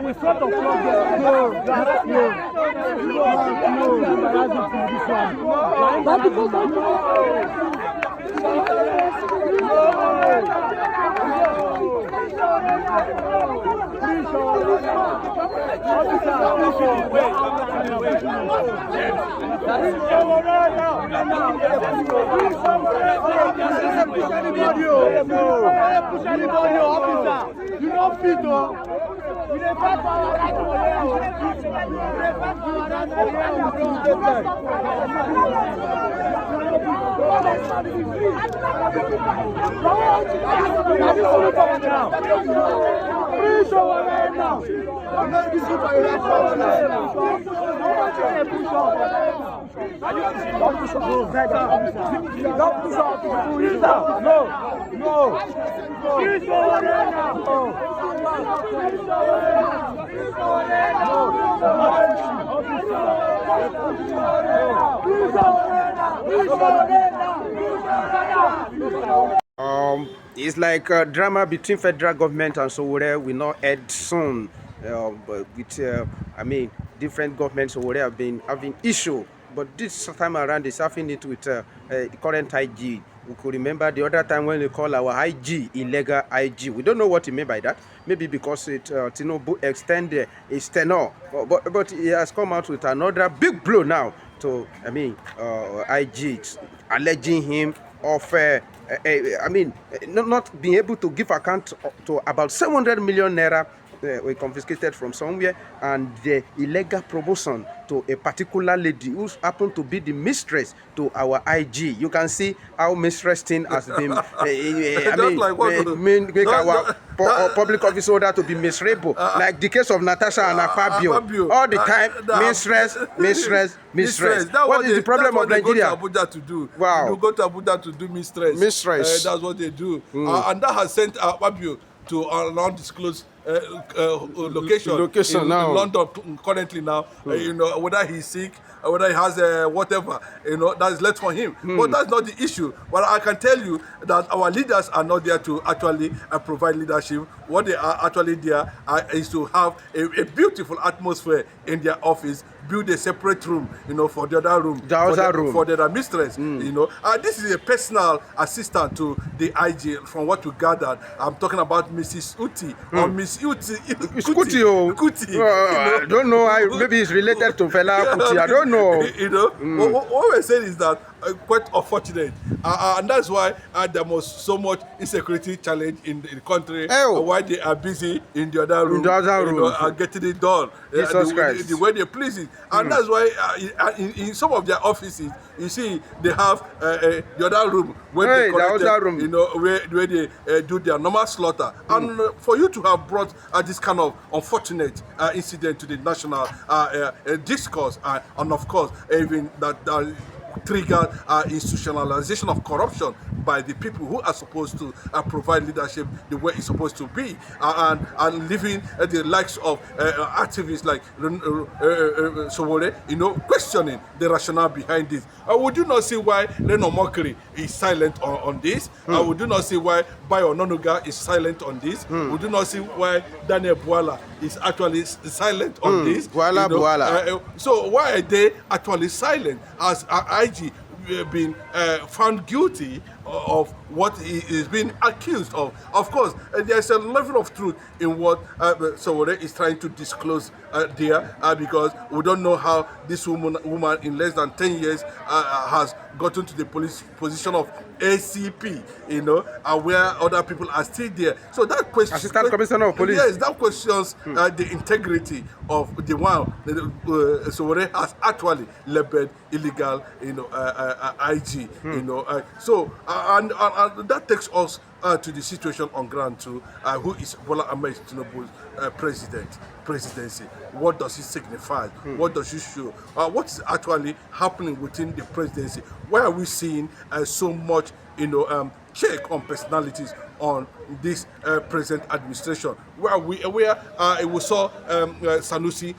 We sort of you don't fit though. We dey fight for our right to It's like a drama between federal government and Sowore will not end soon. But with different governments Sowore have been having issue, but this time around is having it with the current IG. We could remember the other time when they call our IG illegal IG. We don't know what he meant by that. Maybe because it Tinubu extended his tenure, but he has come out with another big blow now to IG, alleging him of not being able to give account to about 700 million naira we confiscated from somewhere, and the illegal promotion to a particular lady who happened to be the mistress to our IG. You can see how mistress thing has been make our public office order to be miserable, like the case of Natasha and Akpabio. All the time, mistress. What is the problem of Nigeria? Go to Abuja to do. Wow. You go to Abuja to do mistress. That's what they do. And that has sent Akpabio to an undisclosed location in London currently now. Whether he's sick, whether he has whatever, that is left for him. But that's not the issue. But I can tell you that our leaders are not there to actually provide leadership. What they are actually there is to have a beautiful atmosphere in their office, build a separate room, for the other room, for the other mistress. This is a personal assistant to the IG. From what we gathered, I'm talking about Mrs. Uti or Miss Uti. Kuti. I don't know. Maybe it's related to Fela Kuti. I don't know. What we're saying is that quite unfortunate, and that's why there was so much insecurity challenge in the country. Why they are busy in the other room, getting it done. The way they please it, and that's why in some of their offices, you see, they have the other room where they where they do their normal slaughter. And for you to have brought this kind of unfortunate incident to the national discourse, and of course, even that triggered institutionalization of corruption by the people who are supposed to provide leadership the way it's supposed to be, and leaving the likes of activists like Sowore, questioning the rationale behind this. Would you not see why Reno Mokri is silent on this? Would you not see why Bayo Nonuga is silent on this? Would you not see why Daniel Bwala is actually silent on this? So why are they actually silent? As IG been found guilty of what he is being accused of. Of course, there's a level of truth in what Sowore is trying to disclose there, because we don't know how this woman in less than 10 years has gotten to the police position of ACP, and where other people are still there. So that question, Assistant Commissioner of Police. Yes, that questions the integrity of the one Sowore has actually labeled illegal, IG, so and that takes us to the situation on ground too. Who is Bola Ahmed Tinubu's presidency? What does it signify? What does it show? What is actually happening within the presidency? Why are we seeing so much, check on personalities on this present administration? Where we saw Sanusi,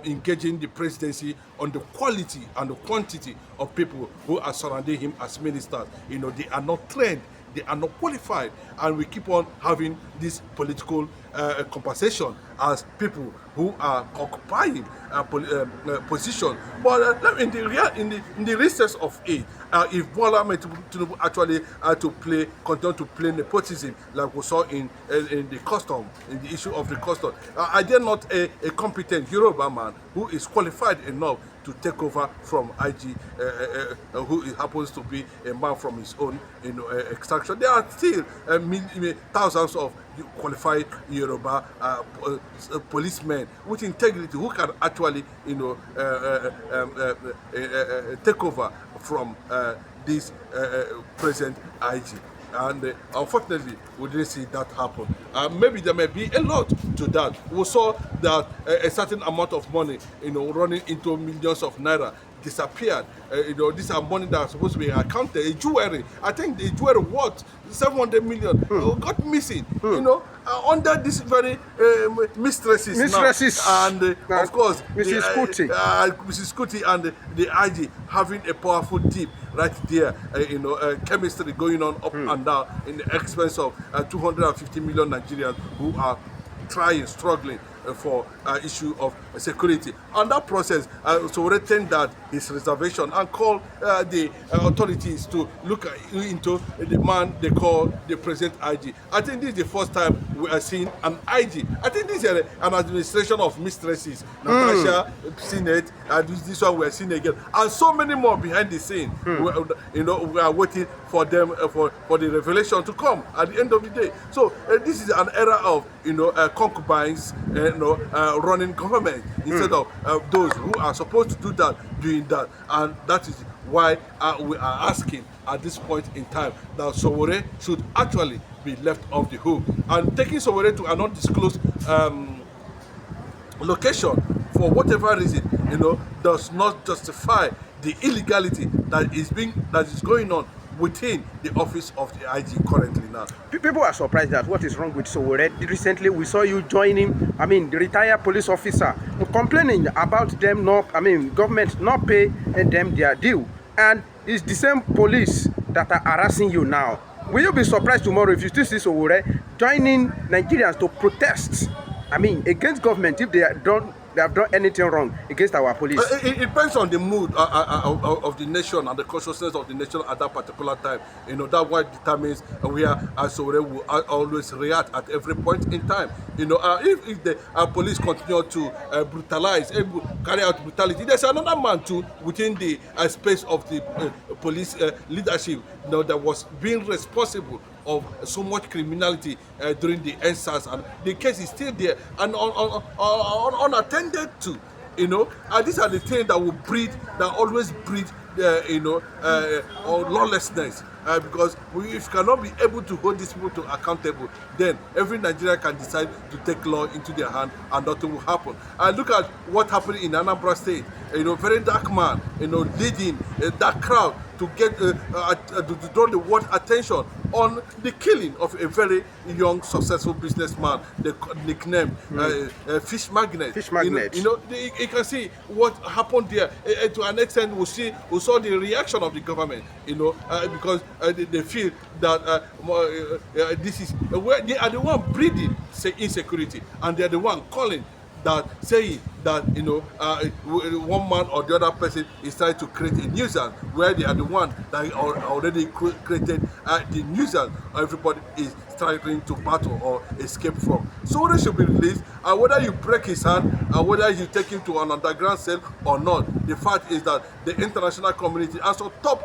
engaging the presidency on the quality and the quantity of people who are surrounding him as ministers. They are not trained they are not qualified, and we keep on having this political compensation as people who are occupying position. But in the recess of it, if Bola Tinubu actually continue to play nepotism like we saw in the custom, in the issue of the custom, are there not a competent Yoruba man who is qualified enough to take over from IG, who happens to be a man from his own extraction? There are still thousands of qualified Yoruba policemen with integrity who can actually take over from this present IG. And unfortunately, we didn't see that happen. Maybe there may be a lot to that. We saw that a certain amount of money, running into millions of naira, disappeared. These are money that are supposed to be accounted. A jewelry, I think the jewelry worth 700 million got missing. Under these very mistresses now. And of course, Mrs. Kuti and the IG having a powerful tip right there. Chemistry going on up and down in the expense of 250 million Nigerians who are struggling for issue of security. On that process, Sowore tendered his reservation and called the authorities to look into the man they call the present IG. I think this is the first time we are seeing an IG. I think this is an administration of mistresses. Natasha, Senate, this one we are seeing again, and so many more behind the scene. We are waiting for them for the revelation to come at the end of the day. So this is an era of concubines, running government instead of those who are supposed to do that doing that. And that is why we are asking at this point in time that Sowore should actually be left off the hook, and taking Sowore to an undisclosed location for whatever reason does not justify the illegality that is going on within the office of the IG currently now. People are surprised that what is wrong with Sowore. Recently, we saw you joining, the retired police officer, complaining about them government not pay them their due. And it's the same police that are harassing you now. Will you be surprised tomorrow if you still see Sowore joining Nigerians to protest, against government if they have done anything wrong against our police? It depends on the mood of the nation and the consciousness of the nation at that particular time. That what determines where Sowore will always react at every point in time. If the police continue to brutalize, carry out brutality, there's another man too within the space of the police leadership that was being responsible of so much criminality during the NSAS, and the case is still there and unattended to. And these are the things that will always breed lawlessness. Because if you cannot be able to hold these people to accountable, then every Nigerian can decide to take law into their hand and nothing will happen. And look at what happened in Anambra State. Very dark man, leading a dark crowd to get to draw the world attention on the killing of a very young, successful businessman, nicknamed Fish Magnet. Fish Magnet. You can see what happened there. To an extent, we saw the reaction of the government. Because they feel that this is where they are the one breeding insecurity, and they are the one calling that, saying that one man or the other person is trying to create a nuisance, where they are the one that already created the nuisance everybody is trying to battle or escape from. So they should be released, and whether you break his hand and whether you take him to an underground cell or not, the fact is that the international community and some top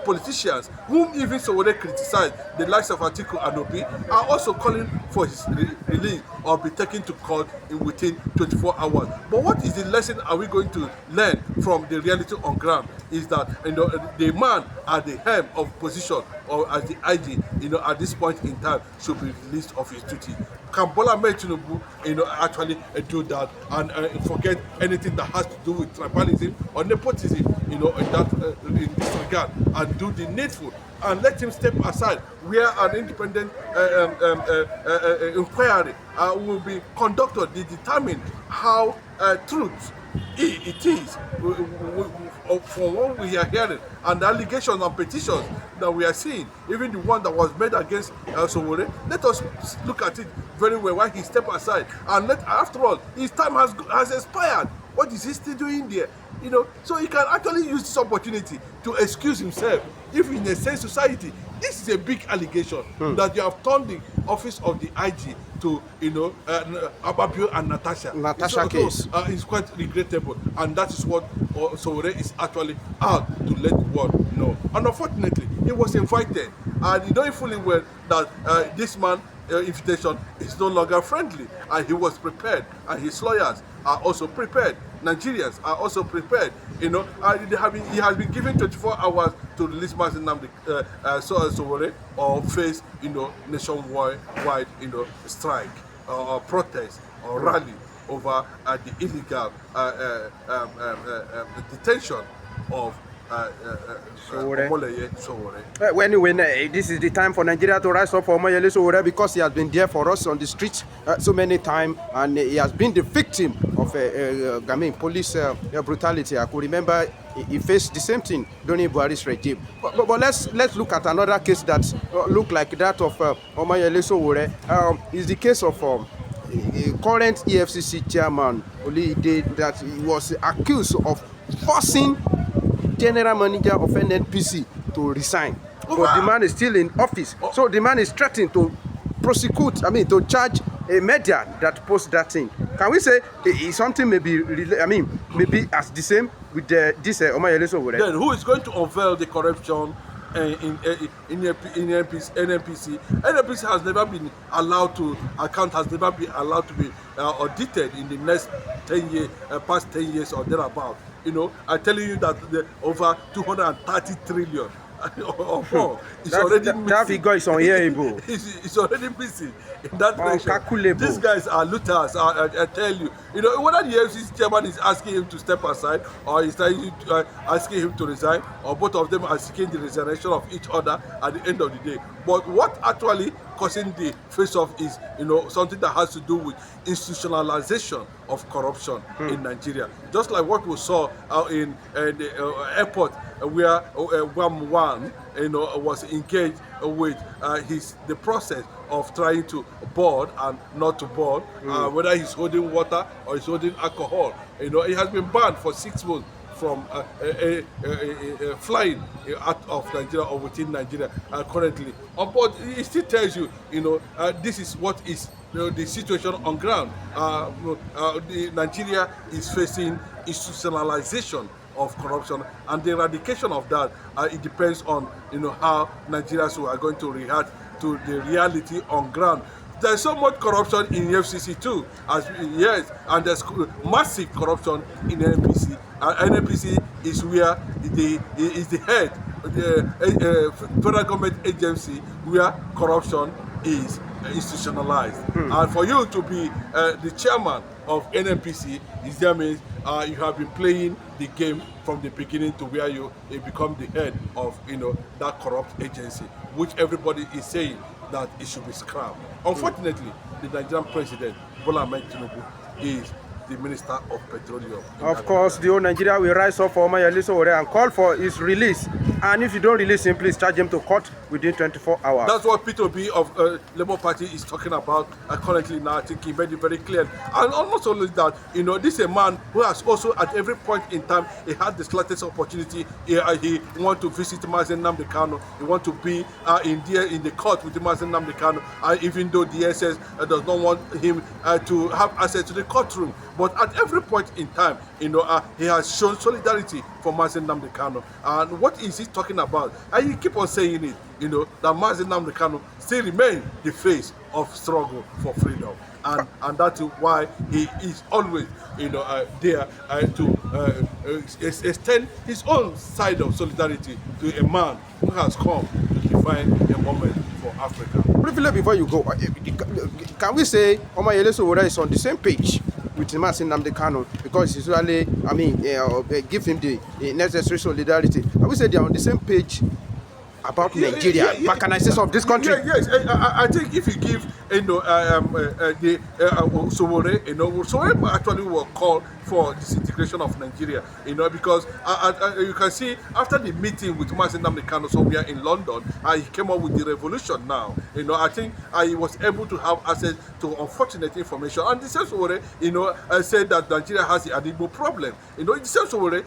politicians, whom even Sowore criticized, the likes of Atiku and Obi, are also calling for his release or be taken to court within 24 hours. But what is the lesson are we going to learn from the reality on ground? Is that the man at the helm of position or as the IG, at this point in time, should be released of his duty. Can Bola Tinubu, actually do that and forget anything that has to do with tribalism or nepotism, in this regard, and do the needful and let him step aside where an independent inquiry will be conducted to determine how truth it is. From what we are hearing and the allegations and petitions that we are seeing, even the one that was made against Sowore, let us look at it very well why he stepped aside. And after all, his time has expired. What is he still doing there? You know, so he can actually use this opportunity to excuse himself. If in a sane society, this is a big allegation that you have turned the office of the IG to, you know, Ababio and Natasha case. It's quite regrettable, and that is what Sowore is actually out to let the world know. And unfortunately, he was invited, and he knows fully well that this man invitation is no longer friendly, and he was prepared, and his lawyers are also prepared. Nigerians are also prepared, you know. He has been given 24 hours to release Mazi Nnamdi Sowore or face, you know, nationwide, you know, strike or protest or rally over the illegal detention of Sowore. When this is the time for Nigeria to rise up for Omoyele Sowore, because he has been there for us on the streets so many times, and he has been the victim of police brutality. I could remember he faced the same thing during Buhari's regime. But let's look at another case that looked like that of Omoyele Sowore. Is the case of current EFCC chairman Oluyide, that he was accused of forcing general manager of NNPC to resign. But the man is still in office. So the man is threatening to prosecute, to charge a media that posts that thing. Can we say something maybe as the same with this Omoyele Sowore? Then who is going to unveil the corruption in NNPC? NNPC has never been allowed to, account has never been allowed to be audited in the next 10 years, past 10 years or thereabout. You know, I'm telling you that the over 230 trillion or more is already missing. That figure is unhearable. It's already missing in that direction. These guys are looters, I tell you. You know, whether the FCC chairman is asking him to step aside or is asking him to resign, or both of them are seeking the resignation of each other at the end of the day. But what actually causing the face-off is, you know, something that has to do with institutionalization of corruption in Nigeria. Just like what we saw in the airport where One, you know, was engaged with the process of trying to board and not to board, whether he's holding water or he's holding alcohol. You know, it has been banned for 6 months from flying out of Nigeria or within Nigeria currently. But it still tells you, you know, this is what is, you know, the situation on ground. Nigeria is facing institutionalization of corruption, and the eradication of that, it depends on, you know, how Nigerians are going to react to the reality on ground. There's so much corruption in FCC too, yes, and there's massive corruption in NNPC. NNPC is where is the head, the federal government agency where corruption is institutionalized. And for you to be the chairman of NNPC, that means you have been playing the game from the beginning to where you become the head of, you know, that corrupt agency, which everybody is saying that it should be scrapped. Unfortunately, the Nigerian president, Bola Ahmed Tinubu, is the Minister of Petroleum. Of course, the whole Nigeria will rise up for Omoyele Sowore and call for his release. And if you don't release him, please charge him to court within 24 hours. That's what Peter B of Labour Party is talking about currently now. I think he made it very clear. And almost only that, you know, this is a man who has also, at every point in time, he had the slightest opportunity. He want to visit Mazi Nnamdi Kanu. He want to be in the court with Mazi Nnamdi Kanu, even though the SS does not want him to have access to the courtroom. But at every point in time, you know, he has shown solidarity for Mazi Nnamdi Kanu. And what is he talking about? And he keep on saying it, you know, that Mazi Nnamdi Kanu still remain the face of struggle for freedom. And that's why he is always, you know, there to extend his own side of solidarity to a man who has come to define a moment for Africa. Briefly before you go, can we say Omoyele Sowore is on the same page with Mazi Nnamdi Kanu, because it's usually, give him the necessary solidarity? Can we say they are on the same page about Nigeria, balkanization of this country? Yes, I think if you give Sowore, Sowore actually were called for disintegration of Nigeria, because you can see after the meeting with Mazi Nnamdi Kanu somewhere in London, he came up with the revolution now. I think he was able to have access to unfortunate information. And the same Sowore, said that Nigeria has an Igbo problem. The same Sowore,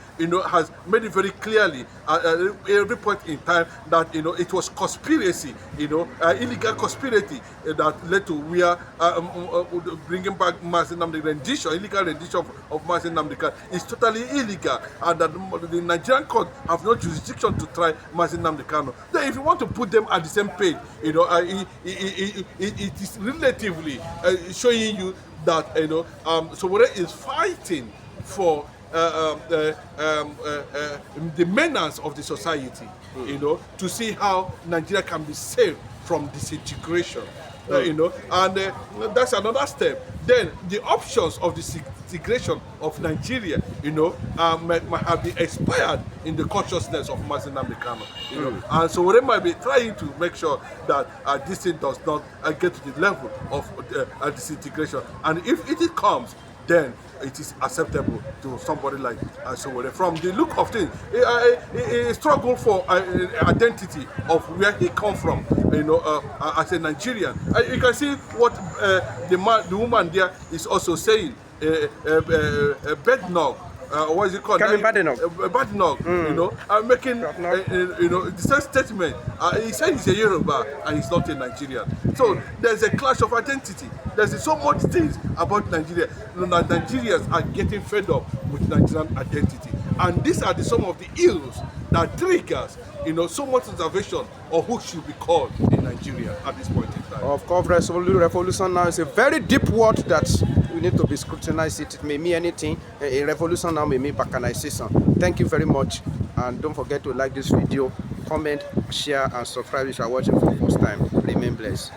has made it very clearly at every point in time that, it was conspiracy, illegal conspiracy that led to where bringing back Mazi Nnamdi rendition, illegal rendition of Mazi Nnamdi Kanu is totally illegal, and that the Nigerian court have no jurisdiction to try Mazi Nnamdi Kanu. Then if you want to put them at the same page, it is relatively showing you that Sowore is fighting for the maintenance of the society, to see how Nigeria can be saved from disintegration. And that's another step. Then the options of the disintegration of Nigeria, might have been expired in the consciousness of Mazi Nnamdi Kanu. And so they might be trying to make sure that this thing does not get to the level of disintegration. And if it comes, then it is acceptable to somebody like Sowore. From the look of things, a struggle for identity of where he come from, as a Nigerian. You can see what the woman there is also saying. Bednog. What is it called? Badnog, making the same statement. He said he's a Yoruba and he's not a Nigerian. So there's a clash of identity. There's so much things about Nigeria. Nigerians are getting fed up with Nigerian identity, and these are some of the ills that triggers so much observation of who should be called in Nigeria at this point in time. Of course, revolution now is a very deep word that we need to be scrutinized. It may mean anything. A revolution now may mean balkanization. Thank you very much, and don't forget to like this video, comment, share, and subscribe if you are watching for the first time. Remain blessed.